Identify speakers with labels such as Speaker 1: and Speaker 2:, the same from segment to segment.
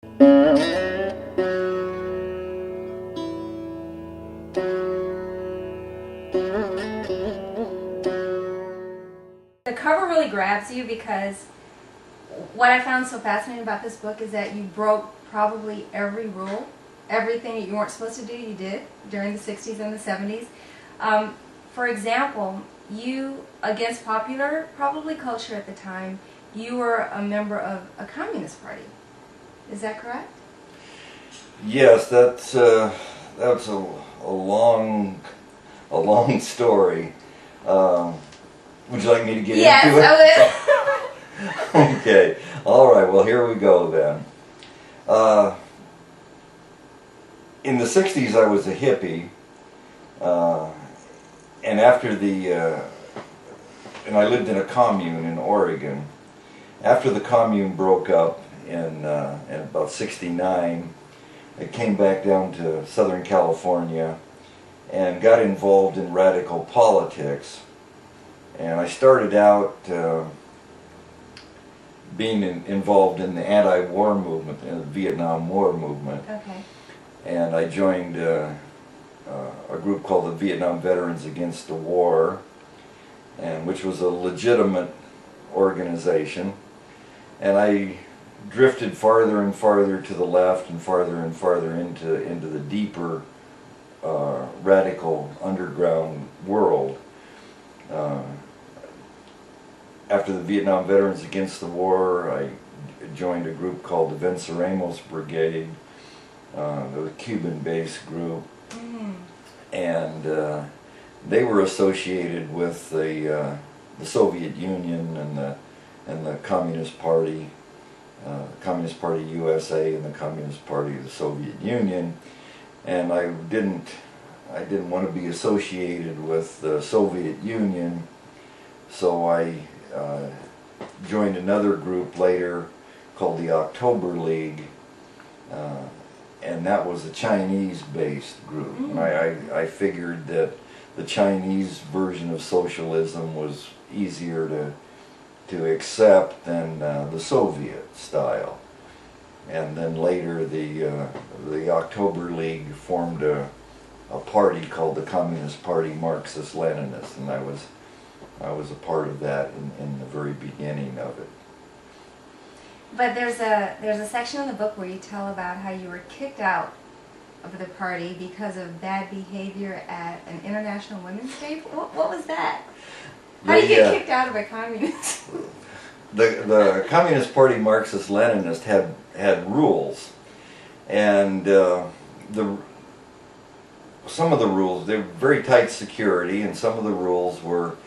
Speaker 1: The cover really grabs you because what I found so fascinating about this book is that you broke probably every rule. Everything that you weren't supposed to do, you did during the 60s and the 70s. For example, you, against popular, probably culture at the time, you were a member of a communist party. Is that correct?
Speaker 2: Yes, that's a long story. Would you like me to get into it?
Speaker 1: Yes, I would.
Speaker 2: Okay. All right. Well, here we go then. In the 60s, I was a hippie, and after and I lived in a commune in Oregon. After the commune broke up in about '69, I came back down to Southern California and got involved in radical politics. And I started out being involved in the anti-war movement, in the Vietnam War movement.
Speaker 1: Okay.
Speaker 2: And I joined a group called the Vietnam Veterans Against the War, and which was a legitimate organization. And I drifted farther and farther to the left and farther into the deeper radical underground world. After the Vietnam Veterans Against the War, I joined a group called the Venceremos Brigade, the Cuban-based group, and they were associated with the Soviet Union and the Communist Party USA and the Communist Party of the Soviet Union, and I didn't want to be associated with the Soviet Union, so I joined another group later called the October League, and that was a Chinese-based group. And I figured that the Chinese version of socialism was easier to accept than the Soviet style. And then later the October League formed a party called the Communist Party Marxist-Leninist, and I was a part of that in the very beginning of it.
Speaker 1: But there's a section in the book where you tell about how you were kicked out of the party because of bad behavior at an International Women's Day. What was that? How do you get kicked out of a communist?
Speaker 2: The Communist Party Marxist-Leninist had rules, and some of the rules, they were very tight security, and some of the rules were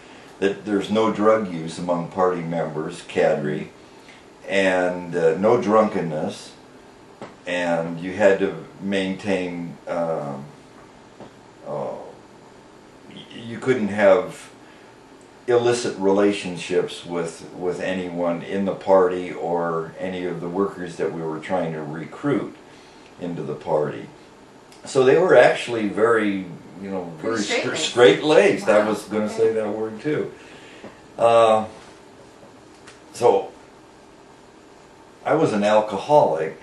Speaker 2: that there's no drug use among party members, cadre, and no drunkenness, and you had to maintain, you couldn't have illicit relationships with anyone in the party or any of the workers that we were trying to recruit into the party. So they were actually very, very straight-laced. Wow. I was going to say that word too. So I was an alcoholic,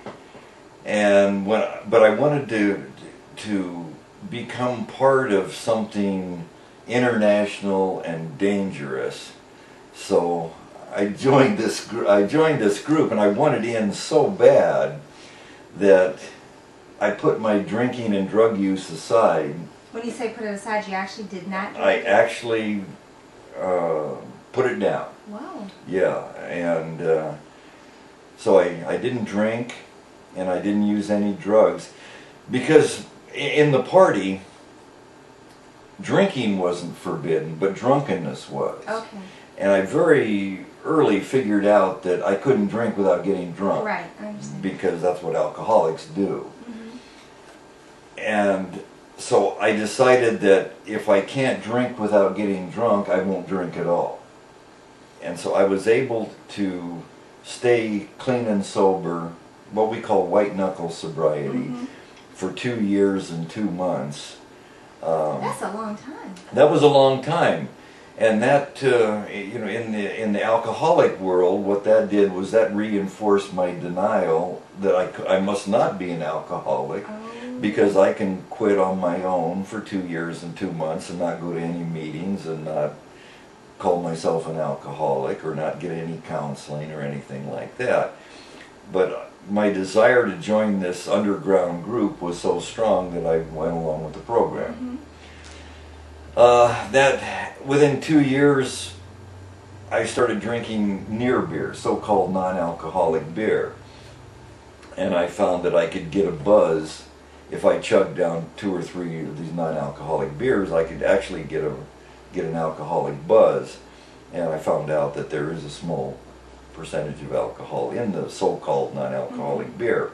Speaker 2: but I wanted to become part of something international and dangerous. So I joined this group, and I wanted in so bad that I put my drinking and drug use aside.
Speaker 1: When you say put it aside, you actually did not drink?
Speaker 2: I actually put it down.
Speaker 1: Wow.
Speaker 2: Yeah, and so I didn't drink, and I didn't use any drugs, because in the party, drinking wasn't forbidden, but drunkenness was. Okay. And I very early figured out that I couldn't drink without getting drunk.
Speaker 1: Right, I understand.
Speaker 2: Because that's what alcoholics do. And so I decided that if I can't drink without getting drunk, I won't drink at all. And so I was able to stay clean and sober, what we call white knuckle sobriety, for 2 years and 2 months.
Speaker 1: That's a long time.
Speaker 2: That was a long time. And that, you know, in the alcoholic world, what that did was that reinforced my denial that I must not be an alcoholic, because I can quit on my own for 2 years and 2 months and not go to any meetings and not call myself an alcoholic or not get any counseling or anything like that. But my desire to join this underground group was so strong that I went along with the program. That within 2 years, I started drinking near beer, so-called non-alcoholic beer, and I found that I could get a buzz if I chugged down 2 or 3 of these non-alcoholic beers. I could actually get an alcoholic buzz, and I found out that there is a small percentage of alcohol in the so-called non-alcoholic beer.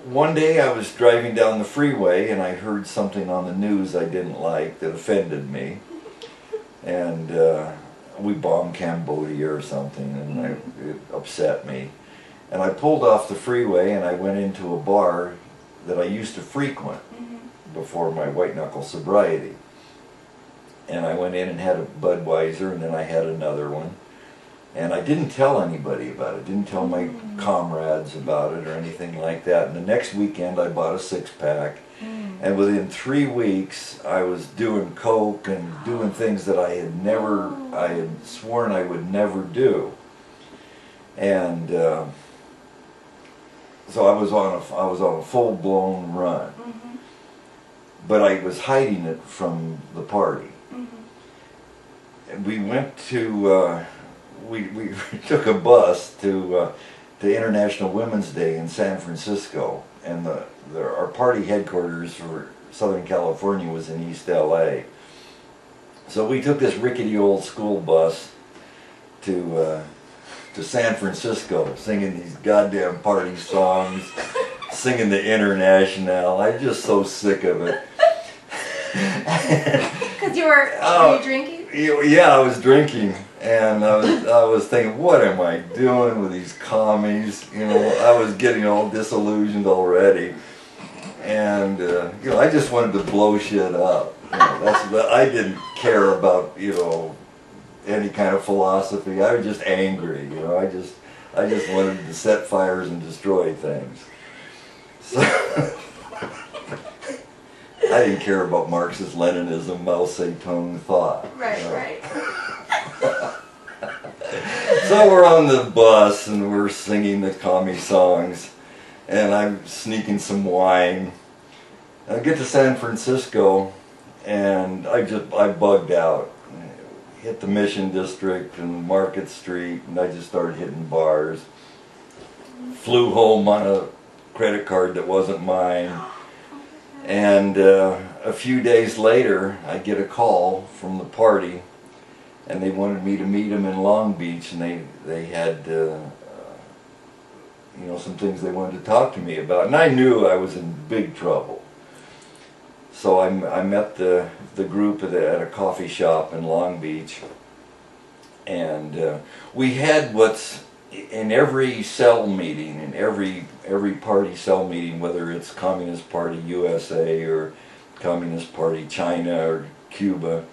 Speaker 2: One day I was driving down the freeway and I heard something on the news I didn't like that offended me, and we bombed Cambodia or something, and it upset me, and I pulled off the freeway and I went into a bar that I used to frequent before my white knuckle sobriety, and I went in and had a Budweiser, and then I had another one. And I didn't tell anybody about it, didn't tell my comrades about it or anything like that. And the next weekend I bought a 6-pack. And within 3 weeks I was doing coke and doing things that I had sworn I would never do. And so I was on a full-blown run. But I was hiding it from the party. And we went to we took a bus to International Women's Day in San Francisco, and our party headquarters for Southern California was in East LA. So we took this rickety old school bus to San Francisco, singing these goddamn party songs, singing the International. I'm just so sick of it.
Speaker 1: Because were you drinking?
Speaker 2: Yeah, I was drinking. And I was thinking, what am I doing with these commies? You know, I was getting all disillusioned already, and you know, I just wanted to blow shit up. You know, I didn't care about, you know, any kind of philosophy. I was just angry. You know, I just wanted to set fires and destroy things. So I didn't care about Marxist Leninism, Mao Zedong thought.
Speaker 1: Right,
Speaker 2: you know?
Speaker 1: right.
Speaker 2: So we're on the bus and we're singing the commie songs, and I'm sneaking some wine. I get to San Francisco and I bugged out. Hit the Mission District and Market Street, and I just started hitting bars. Flew home on a credit card that wasn't mine. And a few days later I get a call from the party, and they wanted me to meet them in Long Beach, and they had you know, some things they wanted to talk to me about, and I knew I was in big trouble. So I met the group at a coffee shop in Long Beach, and we had what's in every cell meeting, in every party cell meeting, whether it's Communist Party USA or Communist Party China or Cuba,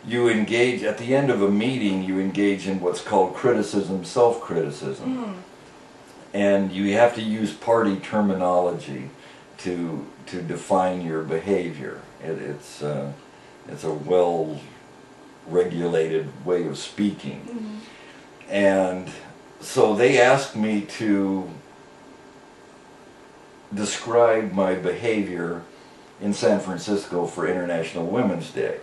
Speaker 2: you engage, at the end of a meeting, you engage in what's called criticism, self-criticism. And you have to use party terminology to define your behavior. It's a well-regulated way of speaking. And so they asked me to describe my behavior in San Francisco for International Women's Day.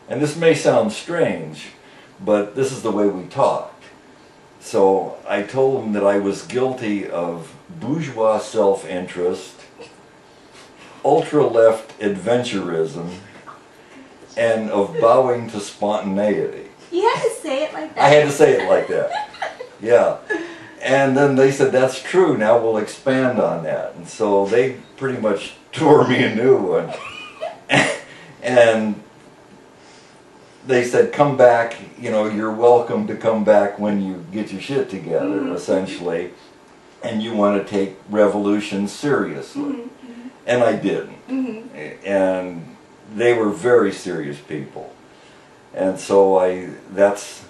Speaker 2: And this may sound strange, but this is the way we talked. So I told them that I was guilty of bourgeois self-interest, ultra-left adventurism, and of bowing to spontaneity.
Speaker 1: You had to say it like that.
Speaker 2: I had to say it like that. Yeah. And then they said, that's true, now we'll expand on that. And so they pretty much tore me a new one. And they said, come back, you know, you're welcome to come back when you get your shit together, essentially, and you want to take revolution seriously. And I didn't. And they were very serious people. And so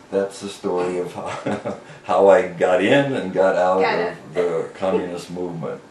Speaker 2: that's the story of how, how I got in and got out
Speaker 1: Got
Speaker 2: of
Speaker 1: it.
Speaker 2: the communist movement.